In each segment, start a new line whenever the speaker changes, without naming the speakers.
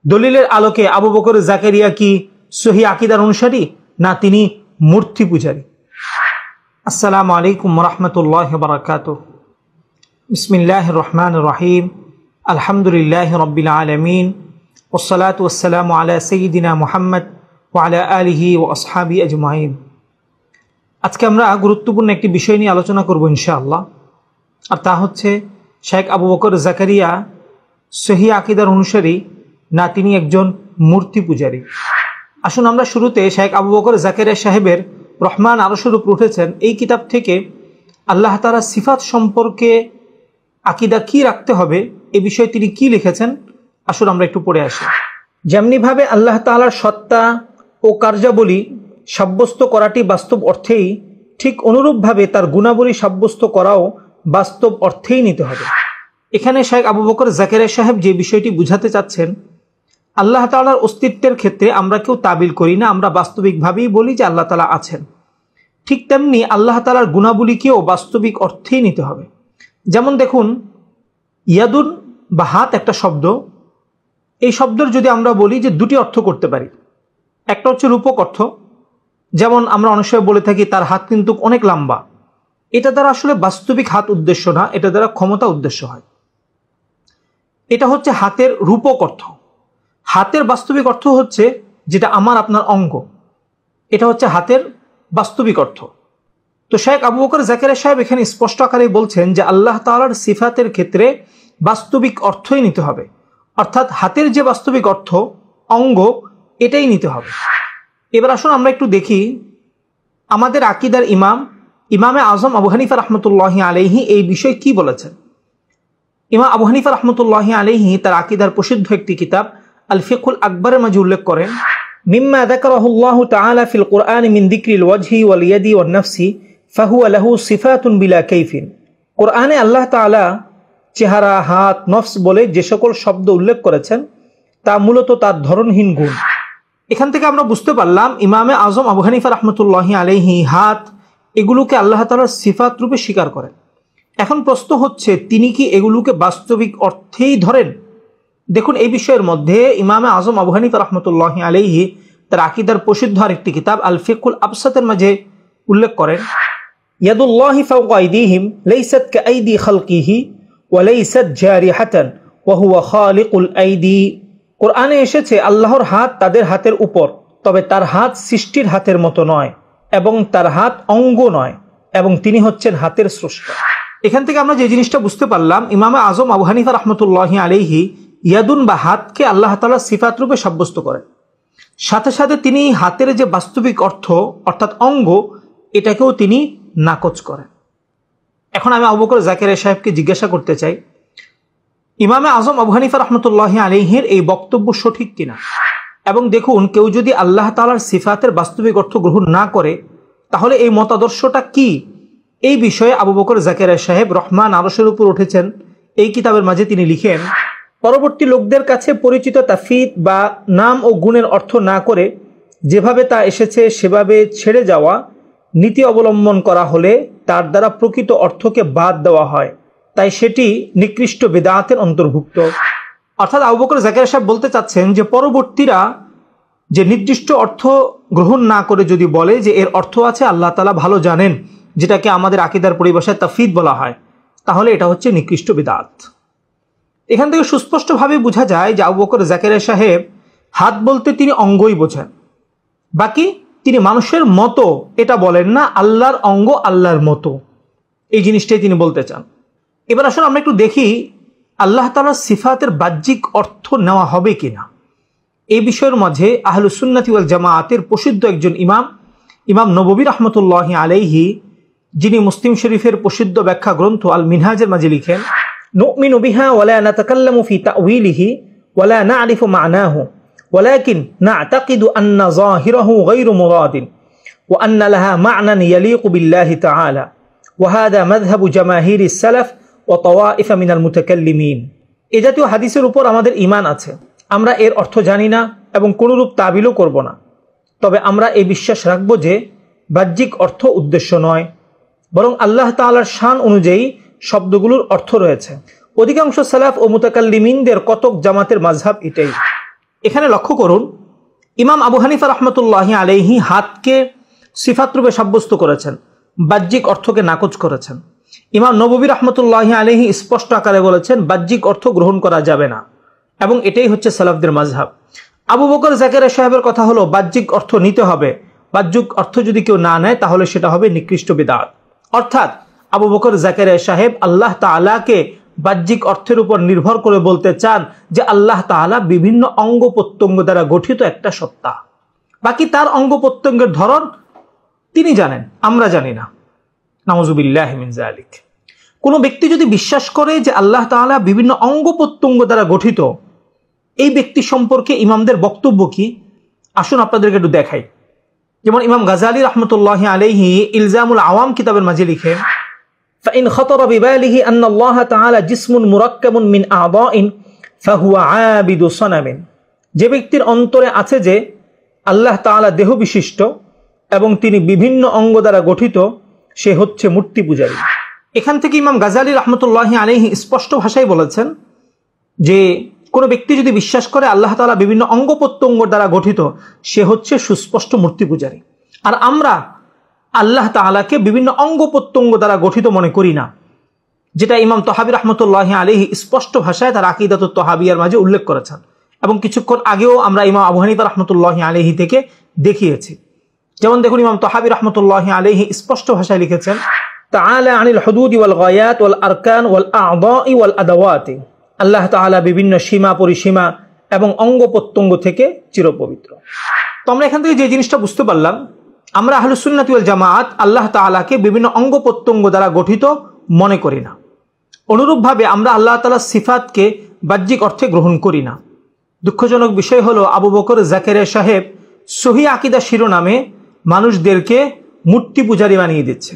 দলিলের আলোকে আবু বকর জাকারিয়া কি সহি আকীদার অনুসারী না তিনি মূর্তি পূজারী? আসসালামু আলাইকুম ওয়া রাহমাতুল্লাহি ওয়া বারাকাতুহু। বিসমিল্লাহির রহমানির রহিম। আলহামদুলিল্লাহি রাব্বিল আলামিন ওয়াসসালাতু ওয়াসসালামু আলা সাইয়্যিদিনা মুহাম্মদ ওয়া আলা আলিহি ওয়া আসহাবিহি আজমাইন। আজকে আমরা গুরুত্বপূর্ণ একটি বিষয় নিয়ে আলোচনা করব ইনশাআল্লাহ, আর তা হচ্ছে শেখ আবু বকর জাকারিয়া সহি আকীদার অনুসারী না তিনি একজন মূর্তি পূজারী। আসুন আমরা শুরুতে শেখ আবু বকর জাকারিয়া সাহেবের রহমান আরশের উপর উঠেছেন এই কিতাব থেকে আল্লাহ তাআলা সিফাত সম্পর্কে আকীদা কি রাখতে হবে এ বিষয়ে তিনি কি লিখেছেন আসুন আমরা একটু পড়ে আসি। যেমনিভাবে আল্লাহ তাআলার সত্তা ও কার্যাবলী সাব্যস্ত করাটি বাস্তব অর্থেই, ঠিক অনুরূপভাবে তার গুণাবলী সাব্যস্ত করাও বাস্তব অর্থেই নিতে হবে। এখানে শেখ আবু বকর জাকারিয়া সাহেব যে বিষয়টি বুঝাতে চাচ্ছেন, আল্লাহ তাআলার অস্তিত্বের ক্ষেত্রে আমরা কেউ তাবিল করি না, আমরা বাস্তবিকভাবেই বলি যে আল্লাহ তাআলা আছেন। ঠিক তেমনি আল্লাহ তাআলার গুণাবলীকেও বাস্তবিক অর্থেই নিতে হবে। যেমন দেখুন, ইয়াদুন বা হাত একটা শব্দ, এই শব্দের যদি আমরা বলি যে দুটি অর্থ করতে পারি। একটা হচ্ছে রূপক অর্থ, যেমন আমরা অনেক সময় বলে থাকি তার হাত কিন্তু অনেক লম্বা। এটা দ্বারা আসলে বাস্তবিক হাত উদ্দেশ্য না, এটা দ্বারা ক্ষমতা উদ্দেশ্য হয়। এটা হচ্ছে হাতের রূপক অর্থ। হাতের বাস্তবিক অর্থ হচ্ছে যেটা আমার আপনার অঙ্গ, এটা হচ্ছে হাতের বাস্তবিক অর্থ। তো শেখ আবু বকর জাকারিয়া সাহেব এখানে স্পষ্ট আকারে বলছেন যে আল্লাহ তাআলার সিফাতের ক্ষেত্রে বাস্তবিক অর্থই নিতে হবে, অর্থাৎ হাতের যে বাস্তবিক অর্থ অঙ্গ এটাই নিতে হবে। এবার আসুন আমরা একটু দেখি আমাদের আকীদার ইমামে আজম আবু হানিফা রাহমাতুল্লাহি আলাইহি এই বিষয়ে কি বলেছেন। ইমাম আবু হানিফা রাহমাতুল্লাহি আলাইহি তার আকীদার প্রসিদ্ধ একটি কিতাব আল ফিকহুল আকবরের মাঝে উল্লেখ করেন, মিম্মা যাকারাহুল্লাহু তাআলা ফিল কুরআন মিন যিকরিল ওয়াজহি ওয়াল ইয়াদি ওয়ান নাফসি ফাহুয়া লাহু সিফাতুন বিলা কাইফিন। কোরআনে আল্লাহ তাআলা চেহারা, হাত, নফস বলে যে সকল শব্দ উল্লেখ করেছেন তা মূলত তার ধরনহীন গুণ। এখান থেকে আমরা বুঝতে পারলাম ইমামে আজম আবু হানিফা রাহমাতুল্লাহি আলাইহি হাত এগুলোকে আল্লাহ তাআলার সিফাত রূপে স্বীকার করেন। এখন প্রশ্ন হচ্ছে তিনি কি এগুলোকে বাস্তবিক অর্থেই ধরেন? দেখুন এই বিষয়ের মধ্যে ইমামে আজম আবু হানিফা রাহমাতুল্লাহি আলাইহি তার আকীদার প্রসিদ্ধ আরেকটি কিতাব আল ফিকহুল আবসাতের মাঝে উল্লেখ করেন, ইয়াদুল্লাহি ফাওকা আইদিহিম লাইসাত কাআইদি খালকিহি ওয়া লাইসাত জারিহাতান ওয়া হুয়া খালিকুল আইদি। কোরআনে এসেছে আল্লাহর হাত তাদের হাতের উপর, তবে তার হাত সৃষ্টির হাতের মতো নয় এবং তার হাত অঙ্গ নয়, এবং তিনি হচ্ছেন হাতের স্রষ্টা। এখান থেকে আমরা যে জিনিসটা বুঝতে পারলাম, ইমামে আজম আবু হানিফা রাহমাতুল্লাহি আলাইহি ইয়াদুন বা হাতকে আল্লাহ তাআলার সিফাত রূপে সাব্যস্ত করেন, সাথে সাথে তিনি হাতের যে বাস্তবিক অর্থ অর্থাৎ অঙ্গ এটাকেও তিনি নাকচ করেন। এখন আমি আবু বকর জাকারিয়া সাহেবকে জিজ্ঞাসা করতে চাই, ইমামে আজম আবু হানিফা রাহমাতুল্লাহি আলাইহির এই বক্তব্য সঠিক কিনা? এবং দেখুন, কেউ যদি আল্লাহ তাআলার সিফাতের বাস্তবিক অর্থ গ্রহণ না করে তাহলে এই মতাদর্শটা কি? এই বিষয়ে আবু বকর জাকারিয়া সাহেব রহমান আরশের উপর উঠেছেন এই কিতাবের মাঝে তিনি লিখেন, পরবর্তী লোকদের কাছে পরিচিত তাফসীর বা নাম ও গুণের অর্থ না করে যেভাবে তা এসেছে সেভাবে ছেড়ে যাওয়া নীতি অবলম্বন করা হলে তার দ্বারা প্রকৃত অর্থকে বাদ দেওয়া হয়, তাই সেটি নিকৃষ্ট বিদআতের অন্তর্ভুক্ত। অর্থাৎ আবু বকর জাকারিয়া সাহেব বলতে চাচ্ছেন যে পরবর্তীরা যে নির্দিষ্ট অর্থ গ্রহণ না করে যদি বলে যে এর অর্থ আছে আল্লাহ তাআলা ভালো জানেন, যেটাকে আমাদের আকীদার পরিভাষায় তাফসীর বলা হয়, তাহলে এটা হচ্ছে নিকৃষ্ট বিদআত। এখান থেকে সুস্পষ্টভাবে বোঝা যায় যে আবু বকর জাকারিয়া সাহেব হাত বলতে তিনি অঙ্গই বোঝেন, বাকি তিনি মানুষের মতো এটা বলেন না, আল্লাহর অঙ্গ আল্লাহর মতো এই জিনিসটাই তিনি বলতে চান। এবার আসলে আমরা একটু দেখি আল্লাহ তাআলার সিফাতের বাহ্যিক অর্থ নেওয়া হবে কিনা। এই বিষয়ের মাঝে আহলুস সুন্নাতি ওয়াল জামাআতের প্রসিদ্ধ একজন ইমাম নববী রাহমাতুল্লাহি আলাইহি, যিনি মুসলিম শরীফের প্রসিদ্ধ ব্যাখ্যা গ্রন্থ আল মিনহাজের মাঝে লিখেন, নুমিনু বিহা ওয়ালা নাতাকাল্লামু ফি তা'ওয়িলিহি ওয়ালা না'রিফু মা'নাহু ওয়ালাকিন না'তাকিদু আন্না যাহিরাহু গায়রু মুরাদিন ওয়া আন্না লাহা মা'নান ইয়ালিকু বিল্লাহি তাআলা ওয়া হাযা মাযহাবু জামাহিরিস সালাফ ওয়া তাওয়াইফ মিনাল মুতাকাল্লিমিন। এই জাতীয় হাদিসের উপর আমাদের ঈমান আছে, আমরা এর অর্থ জানি না এবং কোনরূপ তাবিলও করব না, তবে আমরা এই বিশ্বাস রাখব যে বাহ্যিক অর্থ উদ্দেশ্য নয়, বরং আল্লাহ তাআলার শান অনুযায়ী শব্দগুলোর অর্থ রয়েছে। অধিকাংশ সালাফ ও মুতাকাল্লিমিনদের কতক জামাতের মাযহাব এটাই। এখানে লক্ষ্য করুন, ইমাম আবু হানিফা রহমতুল্লাহি আলাইহি হাতকে সিফাত রূপে সাব্যস্ত করেছেন, বাহ্যিক অর্থকে নাকচ করেছেন। ইমাম নববী রহমতুল্লাহি আলাইহি স্পষ্ট আকারে বলেছেন বাহ্যিক অর্থ গ্রহণ করা যাবে না, এবং এটাই হচ্ছে সালাফদের মাযহাব। আবু বকর জাকারিয়া সাহেবের কথা হলো বাহ্যিক অর্থ নিতে হবে, বাহ্যিক অর্থ যদি কেউ না নেয় তাহলে সেটা হবে নিকৃষ্ট বিদআত। অর্থাৎ আবু বকর জাকারিয়া সাহেব আল্লাহ তাআলাকে বাহ্যিক অর্থের উপর নির্ভর করে বলতে চান যে আল্লাহ তাআলা বিভিন্ন অঙ্গ প্রত্যঙ্গ দ্বারা গঠিত একটা সত্তা, বাকি তার অঙ্গ প্রত্যঙ্গের ধরন তিনি জানেন, আমরা জানি না। নাউযুবিল্লাহি মিন যালিক। কোনো ব্যক্তি যদি বিশ্বাস করে যে আল্লাহ তাআলা বিভিন্ন অঙ্গ প্রত্যঙ্গ দ্বারা গঠিত, এই ব্যক্তি সম্পর্কে ইমামদের বক্তব্য কি আসুন আপনাদেরকে একটু দেখাই। যেমন ইমাম গাজালি রাহমাতুল্লাহি আলাইহি ইলজামুল আওয়াম কিতাবের মাঝে লিখেন, فإن خطر بباله أن الله تعالى جسم مركب من أعضاء فهو عابد صنم। যে ব্যক্তির অন্তরে আছে যে আল্লাহ তাআলা দেহ বিশিষ্ট এবং তিনি বিভিন্ন অঙ্গ দ্বারা গঠিত, সে হচ্ছে মূর্তি পূজারী। এখান থেকে ইমাম গাজালি রাহমাতুল্লাহি আলাইহি স্পষ্ট ভাষায় বলেছেন যে কোনো ব্যক্তি যদি বিশ্বাস করে আল্লাহ তাআলা বিভিন্ন অঙ্গ প্রত্যঙ্গ দ্বারা গঠিত, সে হচ্ছে সুস্পষ্ট মূর্তি পূজারী। আর আমরা আল্লাহ তাআলাকে বিভিন্ন অঙ্গ প্রত্যঙ্গ দ্বারা গঠিত মনে করি না, যেটা ইমাম তহাবী রাহমাতুল্লাহি আলাইহি স্পষ্ট ভাষায় তার আকীদাতুত তহাবিয়ার মাঝে উল্লেখ করেছেন, এবং কিছুক্ষণ আগেও আমরা ইমাম আবু হানিফা রাহমাতুল্লাহি আলাইহি থেকে দেখিয়েছি। যেমন দেখুন, ইমাম তহাবী রাহমাতুল্লাহি আলাইহি স্পষ্ট ভাষায় লিখেছেন, তাআলা আনিল হুদুদি ওয়াল গায়াত ওয়াল আরকান ওয়াল আ'দাই ওয়াল আদাওয়াত। আল্লাহ তাআলা বিভিন্ন সীমা পরিসীমা এবং অঙ্গ প্রত্যঙ্গ থেকে চিরপবিত্র। তো আমরা এখান থেকে যে জিনিসটা বুঝতে পারলাম, আমরা আহলুস সুন্নাত ওয়াল জামাত আল্লাহ তাআলাকে বিভিন্ন অঙ্গ প্রত্যঙ্গ দ্বারা গঠিত মনে করি না। অনুরূপভাবে আমরা আল্লাহ তাআলার সিফাতকে বাহ্যিক অর্থে গ্রহণ করি না। দুঃখজনক বিষয় হলো আবু বকর জাকারিয়া সাহেব সহিহ আকীদা শিরোনামে মানুষদেরকে মূর্তি পূজারী বানিয়ে দিচ্ছে।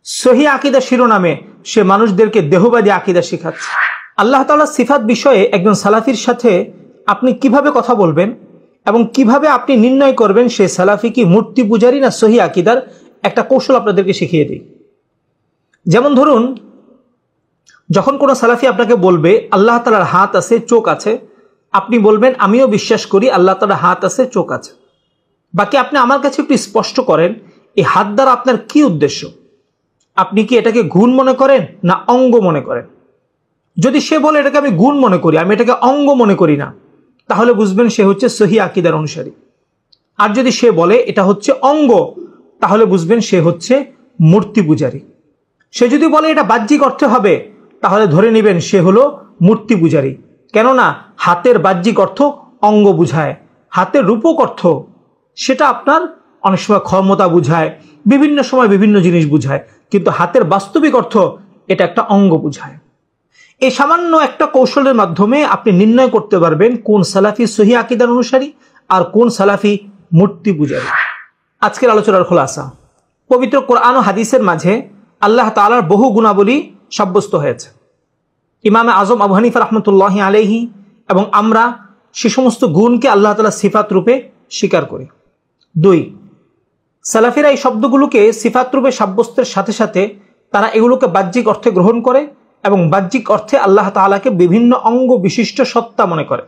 সহিহ আকীদা শিরোনামে সে মানুষদেরকে দেহবাদী আকীদা শেখাচ্ছে। আল্লাহ তাআলার সিফাত বিষয়ে একজন সালাফির সাথে আপনি কিভাবে কথা বলবেন এবং কিভাবে আপনি নির্ণয় করবেন সে সালাফি কি মূর্তি পূজারী না সহিহ আকীদার, একটা কৌশল আপনাদেরকে শিখিয়ে দিই। যেমন ধরুন, যখন কোনো সালাফি আপনাকে বলবে আল্লাহ তাআলার হাত আছে, চোখ আছে, আপনি বলবেন আমিও বিশ্বাস করি আল্লাহ তাআলার হাত আছে, চোখ আছে, বাকি আপনি আমার কাছে একটু স্পষ্ট করেন এই হাত দ্বারা আপনার কি উদ্দেশ্য? আপনি কি এটাকে গুণ মনে করেন না অঙ্গ মনে করেন? যদি সে বলে এটাকে আমি গুণ মনে করি, আমি এটাকে অঙ্গ মনে করি না, তাহলে বুঝবেন সে হচ্ছে সহিহ আকীদার অনুসারী। আর যদি সে বলে এটা হচ্ছে অঙ্গ, তাহলে বুঝবেন সে হচ্ছে মূর্তি পূজারী। সে যদি বলে এটা বাহ্যিক অর্থে হবে, তাহলে ধরে নেবেন সে হলো মূর্তি পূজারী। কেননা হাতের বাহ্যিক অর্থ অঙ্গ বুঝায়, হাতের রূপক অর্থ সেটা আপনার অনেক সময় ক্ষমতা বুঝায়, বিভিন্ন সময় বিভিন্ন জিনিস বুঝায়, কিন্তু হাতের বাস্তবিক অর্থ এটা একটা অঙ্গ বুঝায়। এই সামান্য একটা কৌশলের মাধ্যমে আপনি নির্ণয় করতে পারবেন কোন সালাফি সহিহ আকীদার অনুসারী আর কোন সালাফি মূর্তি পূজারী। আজকের আলোচনার খোলাসা, পবিত্র কোরআন ও হাদিসের মাঝে আল্লাহ তাআলার বহু গুণাবলী সাব্যস্ত হয়েছে। ইমামে আজম আবু হানিফা রাহমাতুল্লাহি আলাইহি এবং আমরা সে সমস্ত গুণকে আল্লাহ তাআলার সিফাত রূপে স্বীকার করি। 2, সালাফিরা এই শব্দগুলোকে সিফাত রূপে সাব্যস্তের সাথে সাথে তারা এগুলোকে বাহ্যিক অর্থে গ্রহণ করে এবং বাহ্যিক অর্থে আল্লাহ তাআলাকে বিভিন্ন অঙ্গ বিশিষ্ট সত্তা মনে করে।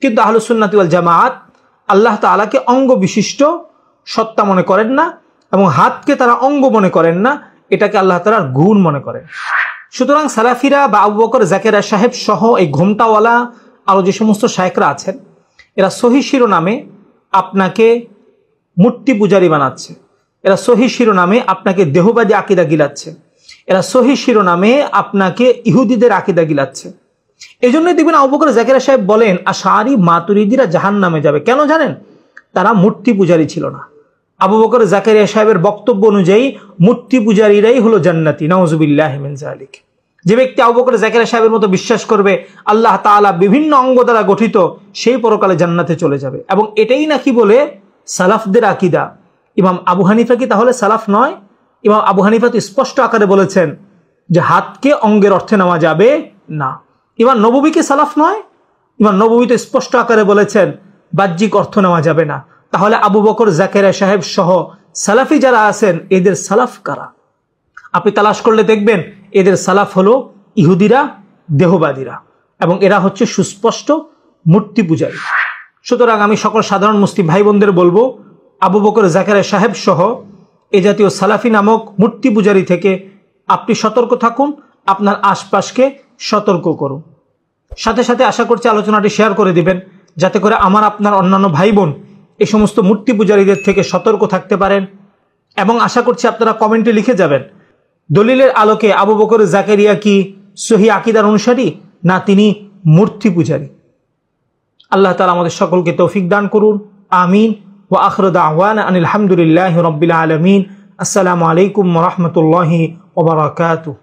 কিন্তু আহলুস সুন্নাত ওয়াল জামাত আল্লাহ তাআলাকে অঙ্গ বিশিষ্ট সত্তা মনে করেন না এবং হাতকে তারা অঙ্গ মনে করেন না, এটাকে আল্লাহ তাআলার গুণ মনে করেন। সুতরাং সালাফিরা বা আবু বকর জাকারিয়া সাহেব সহ এই ঘোমটাওয়ালা আরো যে সমস্ত শায়েখরা আছেন, এরা সহিহ শিরোনামে আপনাকে মূর্তি পূজারী বানাচ্ছে, এরা সহিহ শিরোনামে আপনাকে দেহবাদী আকীদা গিলাচ্ছে, এরা সহিহ শিরোনামে আপনাকে ইহুদিদের আকীদা গিলাচ্ছে। এই জন্যই দেখবেন আবু বকর জাকারিয়া সাহেব বলেন আশআরী মাতুরিদিরা জাহান্নামে যাবে। কেন জানেন? তারা মূর্তি পূজারী ছিল না। আবু বকর জাকারিয়া সাহেবের বক্তব্য অনুযায়ী মূর্তি পূজারীরাই হলো জান্নাতি। নাউযুবিল্লাহি মিন যালিক। যে ব্যক্তি আবু বকর জাকারিয়া সাহেবের মতো বিশ্বাস করবে আল্লাহ তাআলা বিভিন্ন অঙ্গ দ্বারা গঠিত, সেই পরকালে জান্নাতে চলে যাবে। এবং এটাই নাকি বলে সালাফদের আকীদা। ইমাম আবু হানিফা কি তাহলে সালাফ নয়? ইমাম আবু হানিফা তো স্পষ্ট আকারে বলেছেন যে হাতকে অঙ্গের অর্থে নেওয়া যাবে না। ইমাম নববী কি সালাফ নয়? ইমাম নববী তো স্পষ্ট আকারে বলেছেন বাহ্যিক অর্থ নেওয়া যাবে না। তাহলে আবু বকর জাকারিয়া সাহেব সহ সালাফি যারা আছেন এদের সালাফ কারা? আপনি তালাশ করলে দেখবেন এদের সালাফ হলো ইহুদিরা, দেহবাদীরা, এবং এরা হচ্ছে সুস্পষ্ট মূর্তি পূজারী। সুতরাং আমি সকল সাধারণ মুসলিম ভাই বোনদের বলবো, আবু বকর জাকারিয়া সাহেব সহ এ জাতীয় সালাফি নামক মূর্তি পূজারী থেকে আপনি সতর্ক থাকুন, আপনার আশপাশকে সতর্ক করুন। সাথে সাথে আশা করছি আলোচনাটি শেয়ার করে দিবেন, যাতে করে আমার আপনার অন্যান্য ভাই বোন এই সমস্ত মূর্তি পূজারীদের থেকে সতর্ক থাকতে পারেন। এবং আশা করছি আপনারা কমেন্টে লিখে যাবেন, দলিলের আলোকে আবু বকর জাকারিয়া কি সহি আকীদার অনুসারী, না তিনি মূর্তি পূজারী। আল্লাহ তাআলা আমাদের সকলকে তৌফিক দান করুন, আমিন। ওয়া আখিরু দাওয়ানা আনিল হামদুলিল্লাহি রাব্বিল আলামিন। আসসালামু আলাইকুম ওয়া রাহমাতুল্লাহি ওয়া বারাকাতুহু।